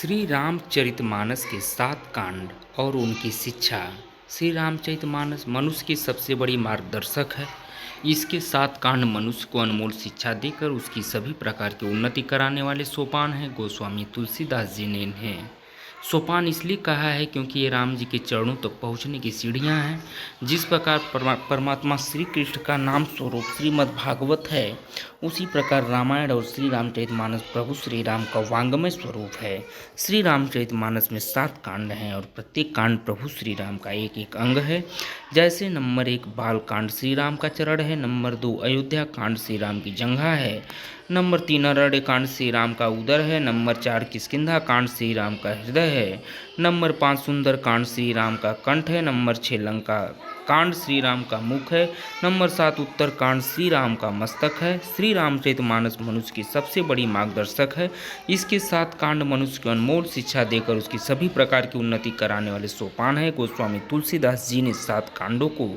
श्री रामचरितमानस के 7 कांड और उनकी शिक्षा। श्री रामचरितमानस मनुष्य की सबसे बड़ी मार्गदर्शक है। इसके 7 कांड मनुष्य को अनमोल शिक्षा देकर उसकी सभी प्रकार की उन्नति कराने वाले सोपान हैं। गोस्वामी तुलसीदास जी ने इन्हें सोपान इसलिए कहा है क्योंकि ये राम जी के चरणों तक पहुँचने की सीढ़ियाँ हैं। जिस प्रकार परमात्मा श्री कृष्ण का नाम स्वरूप श्रीमद् भागवत है, उसी प्रकार रामायण और श्री रामचरितमानस प्रभु श्री राम का वांग्मय स्वरूप है। श्री रामचरितमानस में 7 कांड हैं और प्रत्येक कांड प्रभु श्री राम का एक एक अंग है। जैसे नंबर 1 बाल कांड श्री राम का चरण है, नंबर 2 अयोध्या कांड श्री राम की जंघा है, नंबर 3 अरण्य कांड श्री राम का उदर है, नंबर 4 किष्किंधा कांड श्री राम का हृदय है, नंबर 5 सुंदर कांड श्री राम का कंठ है, नंबर 6 लंका कांड श्री राम का मुख है, नंबर 7 उत्तर कांड श्री राम का मस्तक है। श्री रामचरितमानस मनुष्य की सबसे बड़ी मार्गदर्शक है। इसके 7 कांड मनुष्य को अनमोल शिक्षा देकर उसकी सभी प्रकार की उन्नति कराने वाले सोपान है। गोस्वामी तुलसीदास जी ने 7 कांडों को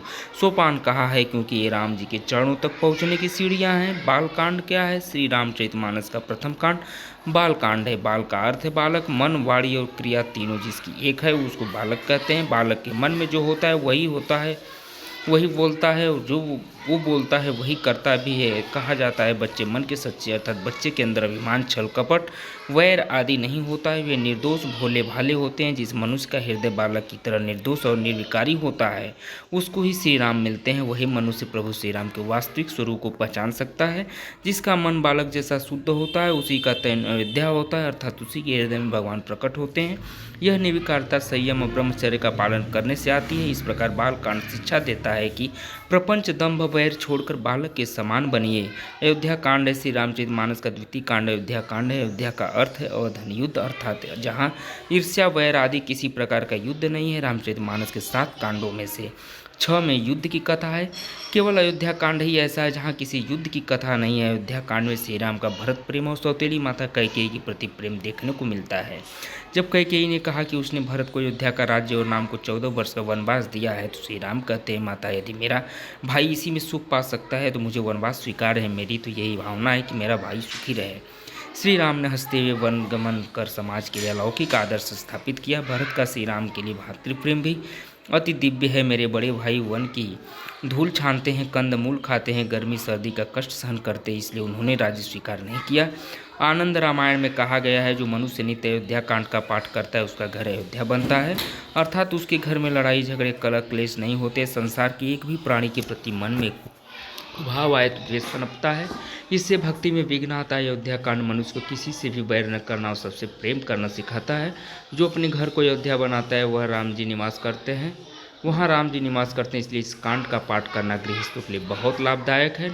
सोपान कहा है क्योंकि ये राम जी के चरणों तक पहुँचने की सीढ़ियाँ हैं। बाल कांड क्या है? श्री रामचरितमानस का प्रथम कांड बाल कांड है। बाल का अर्थ है बालक। मन, वाणी और क्रिया तीनों जिसकी एक है उसको बालक कहते हैं। बालक के मन में जो होता है वही होता है, वही बोलता है, और जो वो बोलता है वही करता भी है। कहा जाता है बच्चे मन के सच्चे, अर्थात बच्चे के अंदर अभिमान, छल कपट, वैर आदि नहीं होता है। वे निर्दोष भोले भाले होते हैं। जिस मनुष्य का हृदय बालक की तरह निर्दोष और निर्विकारी होता है उसको ही श्री राम मिलते हैं। वही मनुष्य प्रभु श्री राम के वास्तविक स्वरूप को पहचान सकता है। जिसका मन बालक जैसा शुद्ध होता है उसी का तन अयोध्या होता है, अर्थात उसी के हृदय में भगवान प्रकट होते हैं। यह निर्विकारता संयम और ब्रह्मचर्य का पालन करने से आती है। इस प्रकार बाल कांड शिक्षा देता है कि प्रपंच दंभ वैर छोड़कर बालक के समान बनिए। अयोध्या कांड है श्री रामचरितमानस का द्वितीय कांड अयोध्या कांड है। अयोध्या का अर्थ है अवधन युद्ध, अर्थात जहाँ ईर्ष्या वैर आदि किसी प्रकार का युद्ध नहीं है। रामचरितमानस के 7 कांडों में से 6 में युद्ध की कथा है। केवल अयोध्या कांड ही ऐसा है जहाँ किसी युद्ध की कथा नहीं है। अयोध्या कांड में श्री राम का भरत प्रेम और सौतेली माता कैकेयी के प्रति प्रेम देखने को मिलता है। जब कैकेयी ने कहा कि उसने भरत को अयोध्या का राज्य और राम को 14 वर्ष का वनवास दिया है तो श्री राम कहते हैं, माता यदि मेरा भाई इसी में सुख पा सकता है तो मुझे वनवास स्वीकार है। मेरी तो यही भावना है कि मेरा भाई सुखी रहे। श्री राम ने हंसते हुए वन गमन कर समाज के लिए अलौकिक आदर्श स्थापित किया। भरत का श्री राम के लिए भातृप्रेम भी अति दिव्य है। मेरे बड़े भाई वन की धूल छानते हैं, कंद मूल खाते हैं, गर्मी सर्दी का कष्ट सहन करते हैं, इसलिए उन्होंने राज्य स्वीकार नहीं किया। आनंद रामायण में कहा गया है जो मनुष्य नित्य अयोध्या कांड का पाठ करता है उसका घर अयोध्या बनता है, अर्थात उसके घर में लड़ाई झगड़े कलह क्लेश नहीं होते। संसार के एक भी प्राणी के प्रति मन में भाव आए तो द्वेष पनपता है, इससे भक्ति में विघ्न आता है। अयोध्या कांड मनुष्य को किसी से भी वैर न करना और सबसे प्रेम करना सिखाता है। जो अपने घर को अयोध्या बनाता है वह राम जी निवास करते हैं, वहाँ राम जी निवास करते हैं, इसलिए इस कांड का पाठ करना गृहस्थों के लिए बहुत लाभदायक है।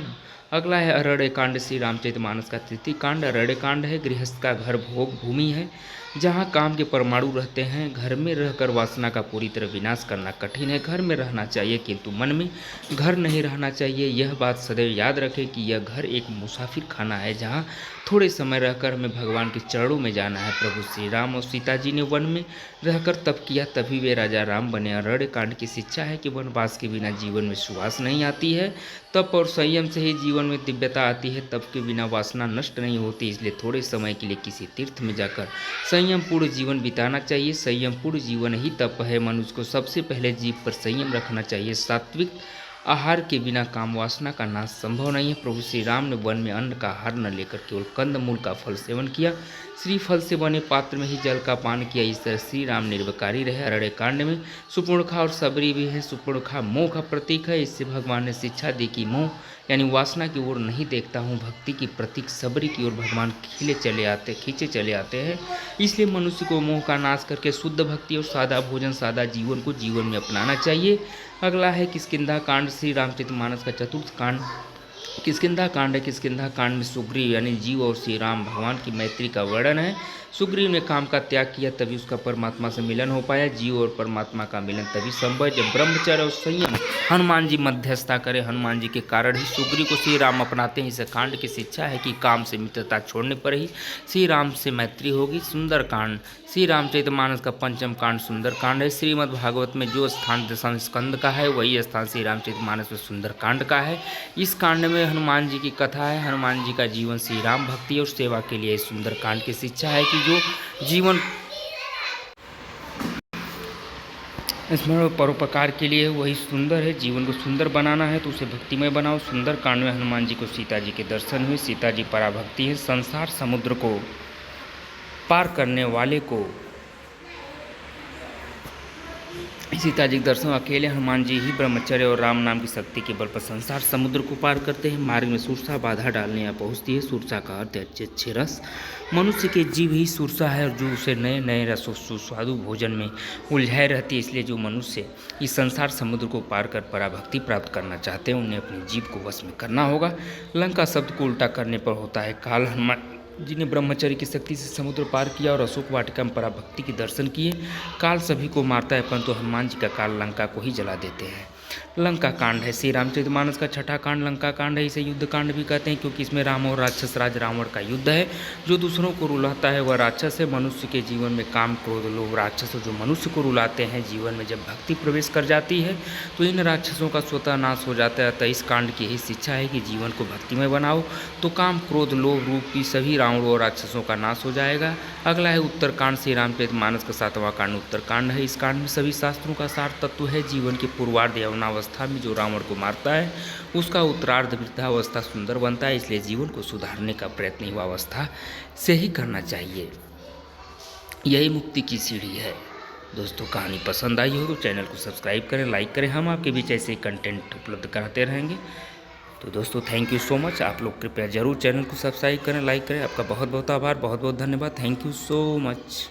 अगला है अरण्य कांड श्री रामचरितमानस का तृतीय कांड अरण्य कांड है। गृहस्थ का घर भोग भूमि है जहाँ काम के परमाणु रहते हैं। घर में रहकर वासना का पूरी तरह विनाश करना कठिन है। घर में रहना चाहिए किंतु मन में घर नहीं रहना चाहिए। यह बात सदैव याद रखें कि यह घर एक मुसाफिर खाना है जहाँ थोड़े समय रहकर हमें भगवान के चरणों में जाना है। प्रभु श्री राम और सीता जी ने वन में रहकर तप किया, तभी वे राजा राम बने। अरण्य कांड की शिक्षा है कि वनवास के बिना जीवन में सुवास नहीं आती है। तप और संयम से ही जीवन में दिव्यता आती है। तप के बिना वासना नष्ट नहीं होती, इसलिए थोड़े समय के लिए किसी तीर्थ में जाकर संयम पूर्ण जीवन बिताना चाहिए। संयम पूर्ण जीवन ही तप है। मनुष्य को सबसे पहले जीव पर संयम रखना चाहिए। सात्विक आहार के बिना काम वासना का नाश संभव नहीं है। प्रभु श्री राम ने वन में अन्न का आहार न लेकर केवल कंद मूल का फल सेवन किया। श्रीफल से बने पात्र में ही जल का पान किया। इस तरह श्री राम निर्विकारी रहे। अरण्य कांड में सुपर्णखा और सबरी भी है। सुपर्णखा मोह का प्रतीक है। इससे भगवान ने शिक्षा दी कि मोह यानी वासना की ओर नहीं देखता हूँ। भक्ति की प्रतीक सबरी की ओर भगवान खींचे चले आते हैं। इसलिए मनुष्य को मोह का नाश करके शुद्ध भक्ति और सादा भोजन सादा जीवन को जीवन में अपनाना चाहिए। अगला है किष्किंधा कांड श्री रामचरितमानस का चतुर्थ कांड किष्किंधा कांड है। किष्किंधा कांड में सुग्रीव यानी जीव और श्री राम भगवान की मैत्री का वर्णन है। सुग्रीव ने काम का त्याग किया तभी उसका परमात्मा से मिलन हो पाया। जीव और परमात्मा का मिलन तभी संभव है जब ब्रह्मचर्य और संयम हनुमान जी मध्यस्थता करें। हनुमान जी के कारण ही सुग्रीव को श्री राम अपनाते हैं। इस कांड की शिक्षा है कि काम से मित्रता छोड़ने पर ही श्री राम से मैत्री होगी। सुंदर कांड श्री रामचरितमानस का पंचम कांड सुंदर कांड है। श्रीमद् भागवत में जो स्थान दशम स्कंद का है वही स्थान श्री रामचरितमानस में सुंदर कांड का है। इस कांड में हनुमान जी की कथा है। हनुमान जी का जीवन श्री राम भक्ति और सेवा के लिए सुंदर कांड की शिक्षा है कि जो जीवन इसमें परोपकार के लिए वही सुंदर है। जीवन को सुंदर बनाना है तो उसे भक्तिमय बनाओ। सुंदर कांड में हनुमान जी को सीता जी के दर्शन हुए। सीता जी पराभक्ति है। संसार समुद्र को पार करने वाले को सीता जी के दर्शन अकेले हनुमान जी ही ब्रह्मचर्य और राम नाम की शक्ति के बल पर संसार समुद्र को पार करते हैं। मार्ग में सुरसा बाधा डालने या पहुँचती है। सुरसा का अर्थ है अच्छे अच्छे रस। मनुष्य के जीव ही सुरसा है और जो उसे नए नए रसों सुस्वादु भोजन में उलझाए रहती है। इसलिए जो मनुष्य इस संसार समुद्र को पार कर पराभक्ति प्राप्त करना चाहते हैं उन्हें अपने जीव को वश में करना होगा। लंका शब्द को उल्टा करने पर होता है काल। हनुमान जी ने ब्रह्मचर्य की शक्ति से समुद्र पार किया और अशोक वाटिका में पराभक्ति के दर्शन किए। काल सभी को मारता है परंतु हनुमान जी का काल लंका को ही जला देते हैं। लंका कांड है श्री रामचरितमानस का छठा कांड लंका कांड है। इसे युद्ध कांड भी कहते हैं क्योंकि इसमें राम और राक्षस राज रावण का युद्ध है। जो दूसरों को रुलाता है वह राक्षस है। मनुष्य के जीवन में काम क्रोध लोभ राक्षस जो मनुष्य को रुलाते हैं जीवन में जब भक्ति प्रवेश कर जाती है तो इन राक्षसों का स्वतः नाश हो जाता है। अतः इस कांड की यही शिक्षा है कि जीवन को भक्तिमय बनाओ तो काम क्रोध लोभ रूप की सभी रावण और राक्षसों का नाश हो जाएगा। अगला है उत्तरकांड श्री रामचरितमानस का 7वां कांड उत्तरकांड है। इस कांड में सभी शास्त्रों का सार तत्व है। जीवन के पूर्वार्ध यौवनावस्था में जो रावण को मारता है उसका उत्तरार्ध वृद्धावस्था सुंदर बनता है। इसलिए जीवन को सुधारने का प्रयत्न युवावस्था से ही करना चाहिए। यही मुक्ति की सीढ़ी है। दोस्तों कहानी पसंद आई हो तो चैनल को सब्सक्राइब करें लाइक करें। हम आपके बीच ऐसे कंटेंट उपलब्ध कराते रहेंगे। तो दोस्तों थैंक यू सो मच। आप लोग कृपया जरूर चैनल को सब्सक्राइब करें लाइक करें। आपका बहुत बहुत आभार बहुत बहुत धन्यवाद। Thank you so much.